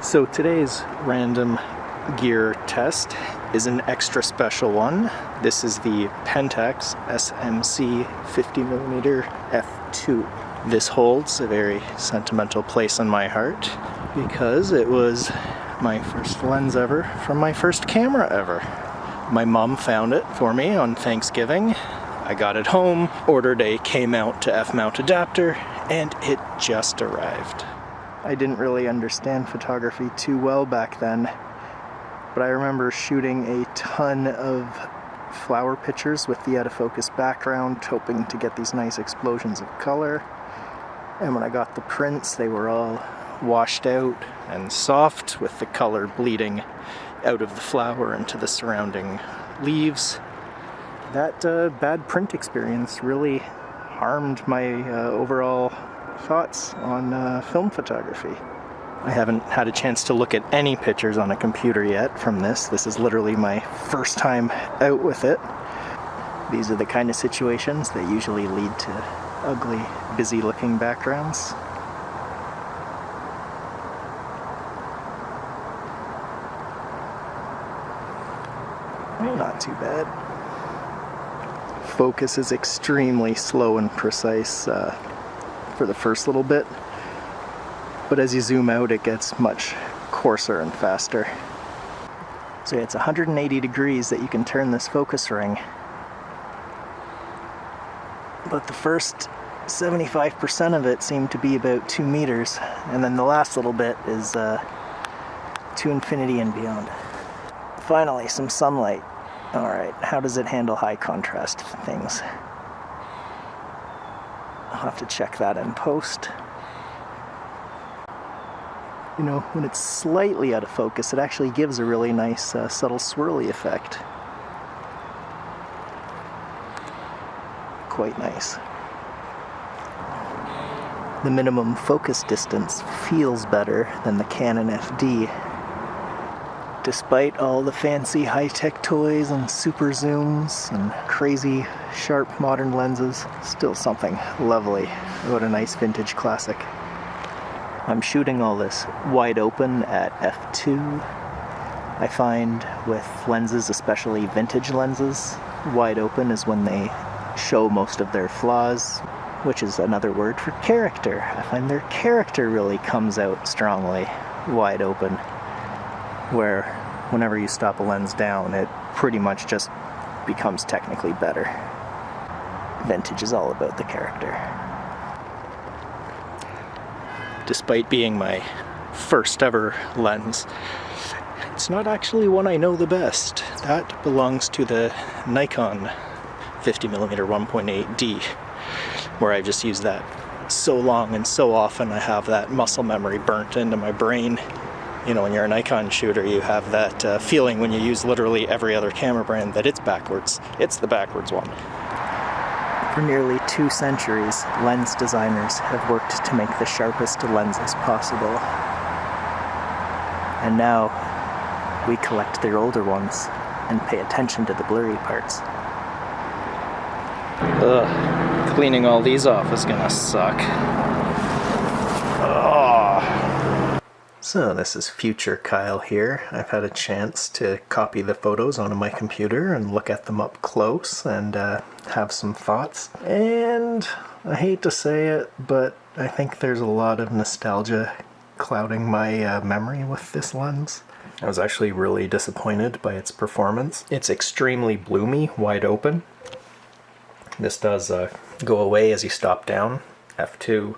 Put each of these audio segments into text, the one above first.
So today's random gear test is an extra special one. This is the Pentax SMC 50mm f2. This holds a very sentimental place in my heart because it was my first lens ever from my first camera ever. My mom found it for me on Thanksgiving. I got it home, ordered a K-mount to F-mount adapter, and it just arrived. I didn't really understand photography too well back then, but I remember shooting a ton of flower pictures with the out-of-focus background, hoping to get these nice explosions of color. And when I got the prints, they were all washed out and soft, with the color bleeding out of the flower into the surrounding leaves. That bad print experience really harmed my overall thoughts on film photography. I haven't had a chance to look at any pictures on a computer yet from this. This is literally my first time out with it. These are the kind of situations that usually lead to ugly, busy-looking backgrounds. Not too bad. Focus is extremely slow and precise for the first little bit, but as you zoom out it gets much coarser and faster. So it's 180 degrees that you can turn this focus ring, but the first 75% of it seemed to be about 2 meters, and then the last little bit is to infinity and beyond. Finally, some sunlight. Alright, how does it handle high contrast things? I'll have to check that in post. You know, when it's slightly out of focus, it actually gives a really nice subtle swirly effect. Quite nice. The minimum focus distance feels better than the Canon FD. Despite all the fancy high-tech toys and super zooms and crazy sharp modern lenses, still something lovely about a nice vintage classic. I'm shooting all this wide open at f2. I find with lenses, especially vintage lenses, wide open is when they show most of their flaws, which is another word for character. I find their character really comes out strongly wide open, where whenever you stop a lens down, it pretty much just becomes technically better. Vintage is all about the character. Despite being my first ever lens, it's not actually one I know the best. That belongs to the Nikon 50mm 1.8D, where I've just used that so long and so often I have that muscle memory burnt into my brain. You know, when you're a Nikon shooter, you have that feeling when you use literally every other camera brand that it's backwards. It's the backwards one. For nearly 2 centuries, lens designers have worked to make the sharpest lenses possible. And now, we collect their older ones and pay attention to the blurry parts. Ugh, cleaning all these off is gonna suck. So this is future Kyle here. I've had a chance to copy the photos onto my computer and look at them up close and have some thoughts. And I hate to say it, but I think there's a lot of nostalgia clouding my memory with this lens. I was actually really disappointed by its performance. It's extremely bloomy, wide open. This does go away as you stop down. F2,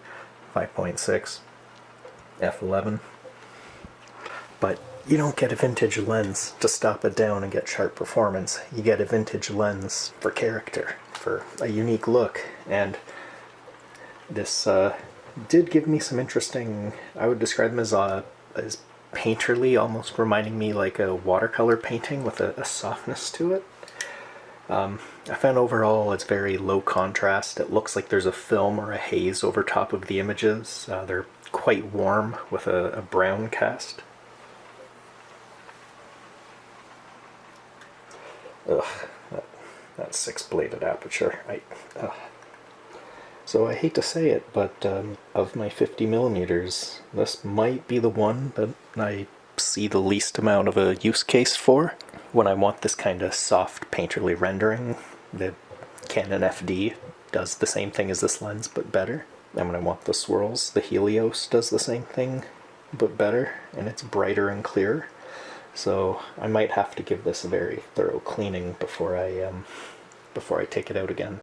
5.6, F11. But you don't get a vintage lens to stop it down and get sharp performance. You get a vintage lens for character, for a unique look. And this did give me some interesting, I would describe them as painterly, almost reminding me like a watercolor painting with a softness to it. I found overall it's very low contrast. It looks like there's a film or a haze over top of the images. They're quite warm with a brown cast. Ugh, that 6-bladed aperture. So I hate to say it, but of my 50 millimeters, this might be the one that I see the least amount of a use case for. When I want this kind of soft painterly rendering, the Canon FD does the same thing as this lens, but better. And when I want the swirls, the Helios does the same thing, but better, and it's brighter and clearer. So I might have to give this a very thorough cleaning before I take it out again.